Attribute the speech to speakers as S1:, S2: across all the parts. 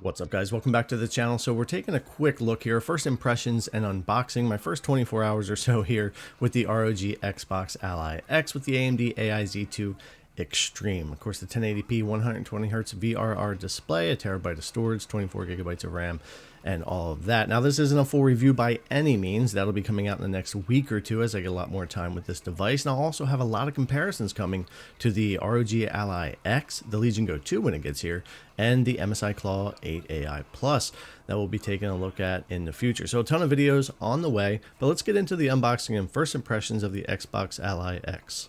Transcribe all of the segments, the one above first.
S1: What's up, guys? Welcome back to the channel. So we're taking a quick look here, first impressions and unboxing, my first 24 hours or so here with the ROG Xbox Ally X with the AMD AI Z2 Extreme. Of course, the 1080p 120Hz VRR display, a terabyte of storage, 24 gigabytes of RAM, and all of that. Now, this isn't a full review by any means. That'll be coming out in the next week or two as I get a lot more time with this device. And I'll also have a lot of comparisons coming to the ROG Ally X, the Legion Go 2 when it gets here, and the MSI Claw 8 AI Plus that we'll be taking a look at in the future. So a ton of videos on the way, but let's get into the unboxing and first impressions of the Xbox Ally X.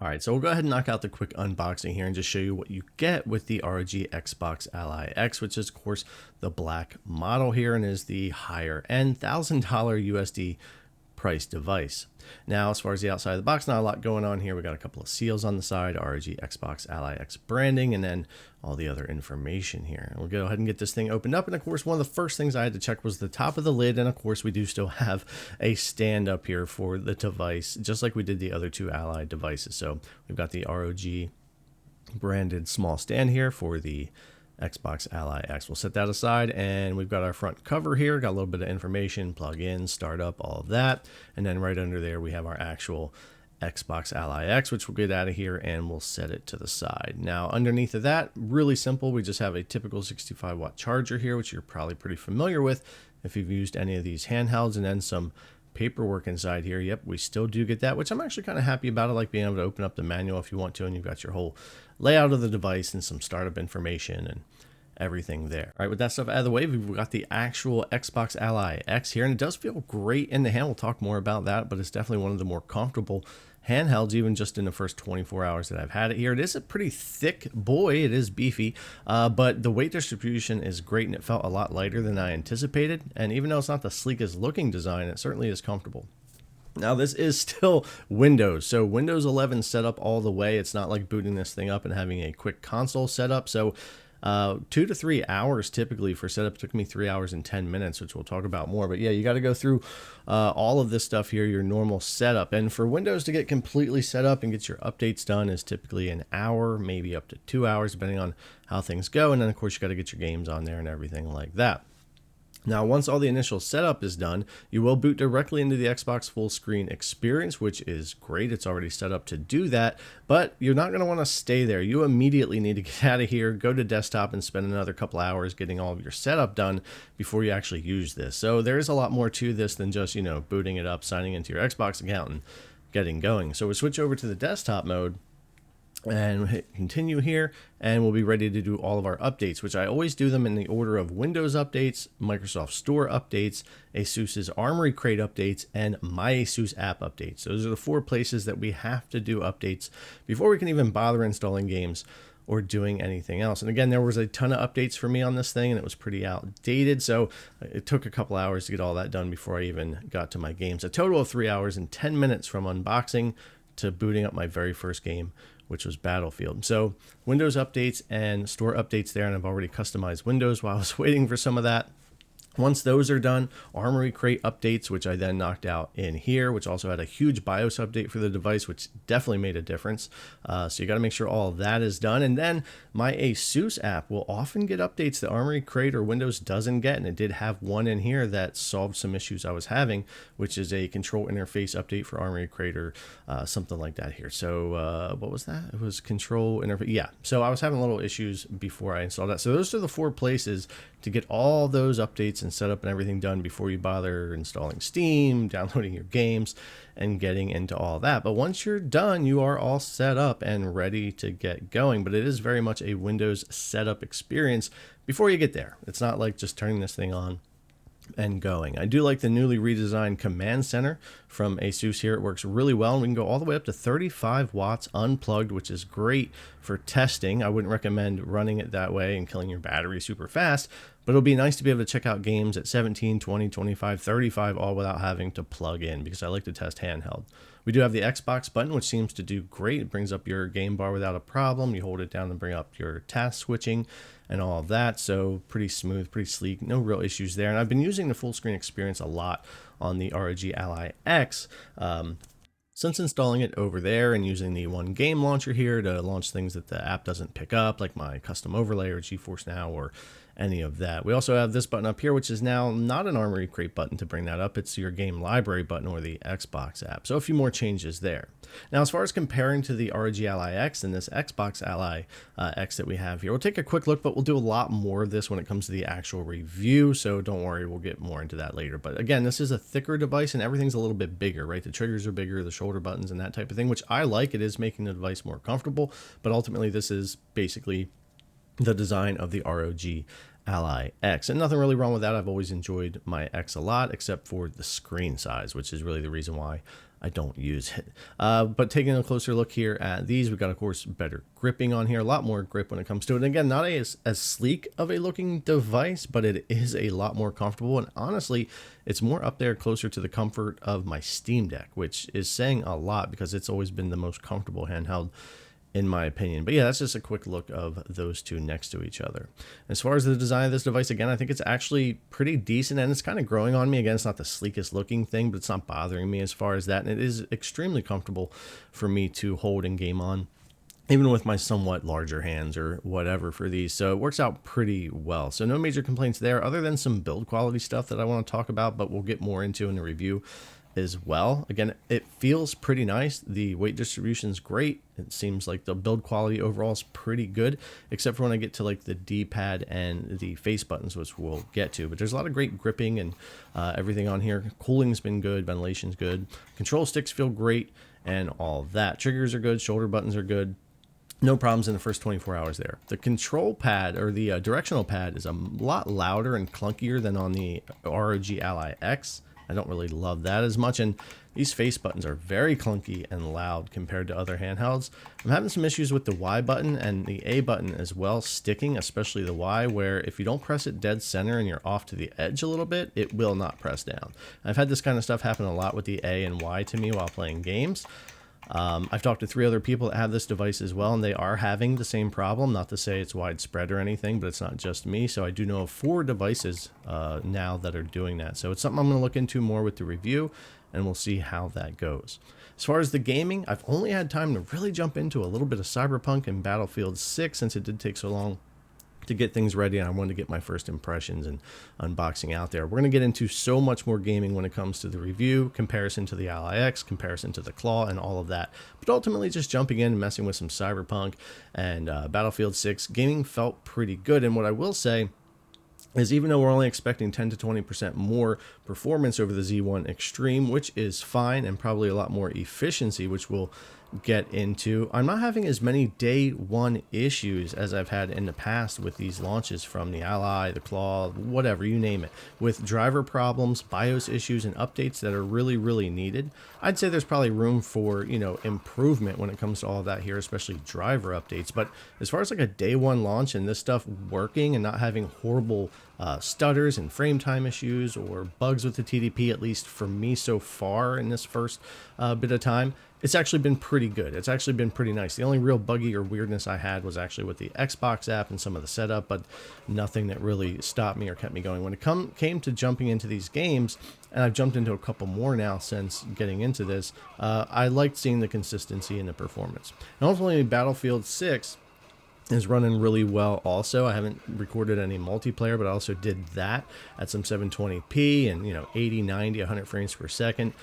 S1: All right, so we'll go ahead and knock out the quick unboxing here and just show you what you get with the ROG Xbox Ally X, which is, of course, the black model here and is the higher end $1,000 USD price device. Now, as far as the outside of the box, not a lot going on here. We got a couple of seals on the side, ROG Xbox Ally X branding, and then all the other information here. We'll go ahead and get this thing opened up. And of course, one of the first things I had to check was the top of the lid. And of course, we do still have a stand up here for the device, just like we did the other two Ally devices. So we've got the ROG branded small stand here for the Xbox Ally X. We'll set that aside, and we've got our front cover here. Got a little bit of information, plug in, start up, all of that. And then right under there, we have our actual Xbox Ally X, which we'll get out of here and we'll set it to the side. Now, underneath of that, really simple. We just have a typical 65-watt charger here, which you're probably pretty familiar with if you've used any of these handhelds, and then some paperwork inside here. Yep, we still do get that, which I'm actually kind of happy about. I like being able to open up the manual if you want to, and you've got your whole layout of the device and some startup information and everything there. All right, with that stuff out of the way, we've got the actual Xbox Ally X here, and it does feel great in the hand. We'll talk more about that, but it's definitely one of the more comfortable handhelds, even just in the first 24 hours that I've had it here. It is a pretty thick boy. It is beefy, but the weight distribution is great, and it felt a lot lighter than I anticipated. And even though it's not the sleekest looking design, it certainly is comfortable. Now, this is still Windows, so Windows 11 set up all the way. It's not like booting this thing up and having a quick console setup. So 2 to 3 hours typically for setup. It took me 3 hours and 10 minutes, which we'll talk about more. But yeah, you got to go through all of this stuff here, your normal setup. And for Windows to get completely set up and get your updates done is typically an hour, maybe up to 2 hours, depending on how things go. And then, of course, you got to get your games on there and everything like that. Now, once all the initial setup is done, you will boot directly into the Xbox full screen experience, which is great. It's already set up to do that, but you're not going to want to stay there. You immediately need to get out of here, go to desktop, and spend another couple hours getting all of your setup done before you actually use this. So there is a lot more to this than just, booting it up, signing into your Xbox account, and getting going. So we switch over to the desktop mode and hit continue here, and we'll be ready to do all of our updates, which I always do them in the order of Windows updates, Microsoft Store updates, ASUS's Armory Crate updates, and My ASUS app updates. Those are the 4 places that we have to do updates before we can even bother installing games or doing anything else. And again, there was a ton of updates for me on this thing, and it was pretty outdated, so it took a couple hours to get all that done before I even got to my games. A total of 3 hours and 10 minutes from unboxing to booting up my very first game, which was Battlefield. So Windows updates and store updates there, and I've already customized Windows while I was waiting for some of that. Once those are done, Armory Crate updates, which I then knocked out in here, which also had a huge BIOS update for the device, which definitely made a difference. So you got to make sure all of that is done. And then My ASUS app will often get updates that Armory Crate or Windows doesn't get, and it did have one in here that solved some issues I was having, which is a control interface update for Armory Crate or something like that here. So what was that? It was control interface. Yeah, so I was having little issues before I installed that. So those are the 4 places to get all those updates and setup and everything done before you bother installing Steam, downloading your games, and getting into all that. But once you're done, you are all set up and ready to get going. But it is very much a Windows setup experience before you get there. It's not like just turning this thing on and going. I do like the newly redesigned command center from ASUS here. It works really well, and we can go all the way up to 35 watts unplugged, which is great for testing. I wouldn't recommend running it that way and killing your battery super fast, but it'll be nice to be able to check out games at 17, 20, 25, 35, all without having to plug in, because I like to test handheld. We do have the Xbox button, which seems to do great. It brings up your game bar without a problem. You hold it down to bring up your task switching and all of that. So pretty smooth, pretty sleek, no real issues there. And I've been using the full screen experience a lot on the ROG Ally X. Since installing it over there and using the one game launcher here to launch things that the app doesn't pick up, like my custom overlay or GeForce Now or any of that. We also have this button up here, which is now not an Armory Crate button to bring that up. It's your game library button or the Xbox app. So a few more changes there. Now, as far as comparing to the ROG Ally X and this Xbox Ally X that we have here, we'll take a quick look, but we'll do a lot more of this when it comes to the actual review. So don't worry, we'll get more into that later. But again, this is a thicker device and everything's a little bit bigger, right? The triggers are bigger, the shoulder buttons and that type of thing, which I like. It is making the device more comfortable, but ultimately this is basically the design of the ROG Ally X, and nothing really wrong with that. I've always enjoyed my X a lot, except for the screen size, which is really the reason why I don't use it. But taking a closer look here at these, we've got, of course, better gripping on here, a lot more grip when it comes to it. And again, not as sleek of a looking device, but it is a lot more comfortable. And honestly, it's more up there closer to the comfort of my Steam Deck, which is saying a lot because it's always been the most comfortable handheld in my opinion. But yeah, that's just a quick look of those two next to each other. As far as the design of this device, again, I think it's actually pretty decent and it's kind of growing on me. Again, it's not the sleekest looking thing, but it's not bothering me as far as that. And it is extremely comfortable for me to hold and game on, even with my somewhat larger hands or whatever for these. So it works out pretty well. So no major complaints there other than some build quality stuff that I want to talk about, but we'll get more into in the review as well. Again, it feels pretty nice. The weight distribution is great. It seems like the build quality overall is pretty good, except for when I get to like the D-pad and the face buttons, which we'll get to. But there's a lot of great gripping and everything on here. Cooling's been good, ventilation's good, control sticks feel great, and all that. Triggers are good, shoulder buttons are good. No problems in the first 24 hours there. The control pad or the directional pad is a lot louder and clunkier than on the ROG Ally X. I don't really love that as much, and these face buttons are very clunky and loud compared to other handhelds. I'm having some issues with the Y button and the A button as well sticking, especially the Y, where if you don't press it dead center and you're off to the edge a little bit, it will not press down. I've had this kind of stuff happen a lot with the A and Y to me while playing games. I've talked to 3 other people that have this device as well, and they are having the same problem. Not to say it's widespread or anything, but it's not just me. So I do know of 4 devices now that are doing that. So it's something I'm going to look into more with the review, and we'll see how that goes. As far as the gaming, I've only had time to really jump into a little bit of Cyberpunk and Battlefield 6 since it did take so long to get things ready, and I wanted to get my first impressions and unboxing out there. We're going to get into so much more gaming when it comes to the review, comparison to the Ally X, comparison to the Claw, and all of that. But ultimately, just jumping in and messing with some Cyberpunk and Battlefield 6, gaming felt pretty good. And what I will say is, even though we're only expecting 10 to 20% more performance over the Z1 Extreme, which is fine, and probably a lot more efficiency, which we'll get into, I'm not having as many day one issues as I've had in the past with these launches from the Ally, the Claw, whatever, you name it, with driver problems, BIOS issues, and updates that are really, really needed. I'd say there's probably room for, improvement when it comes to all of that here, especially driver updates. But as far as like a day one launch and this stuff working and not having horrible stutters and frame time issues or bugs with the TDP, at least for me so far in this first bit of time, it's actually been pretty good. It's actually been pretty nice. The only real buggy or weirdness I had was actually with the Xbox app and some of the setup, but nothing that really stopped me or kept me going. When it came to jumping into these games, and I've jumped into a couple more now since getting into this, I liked seeing the consistency in the performance. And ultimately, Battlefield 6 is running really well also. I haven't recorded any multiplayer, but I also did that at some 720p and 80, 90, 100 frames per second,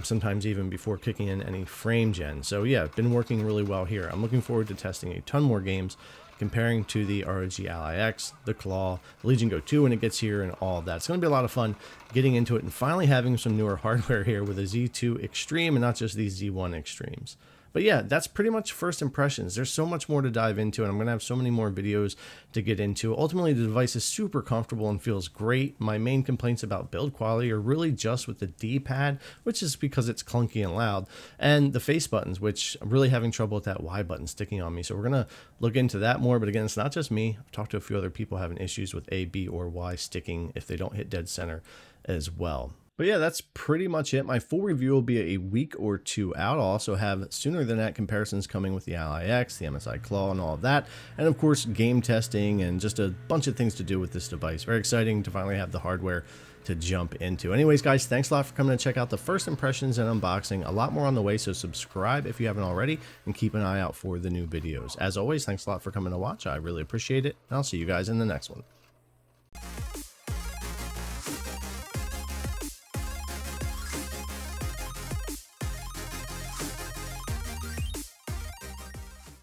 S1: sometimes even before kicking in any frame gen. So yeah, been working really well here. I'm looking forward to testing a ton more games, comparing to the ROG Ally X, the Claw, Legion Go 2 when it gets here, and all of that. It's going to be a lot of fun getting into it and finally having some newer hardware here with a Z2 Extreme and not just these Z1 Extremes. But yeah, that's pretty much first impressions. There's so much more to dive into, and I'm going to have so many more videos to get into. Ultimately, the device is super comfortable and feels great. My main complaints about build quality are really just with the D-pad, which is because it's clunky and loud, and the face buttons, which I'm really having trouble with that Y button sticking on me. So we're going to look into that more. But again, it's not just me. I've talked to a few other people having issues with A, B, or Y sticking if they don't hit dead center as well. But yeah, that's pretty much it. My full review will be a week or two out. I'll also have sooner than that comparisons coming with the Ally X, the MSI Claw, and all of that. And of course, game testing and just a bunch of things to do with this device. Very exciting to finally have the hardware to jump into. Anyways, guys, thanks a lot for coming to check out the first impressions and unboxing. A lot more on the way, so subscribe if you haven't already, and keep an eye out for the new videos. As always, thanks a lot for coming to watch. I really appreciate it, and I'll see you guys in the next one.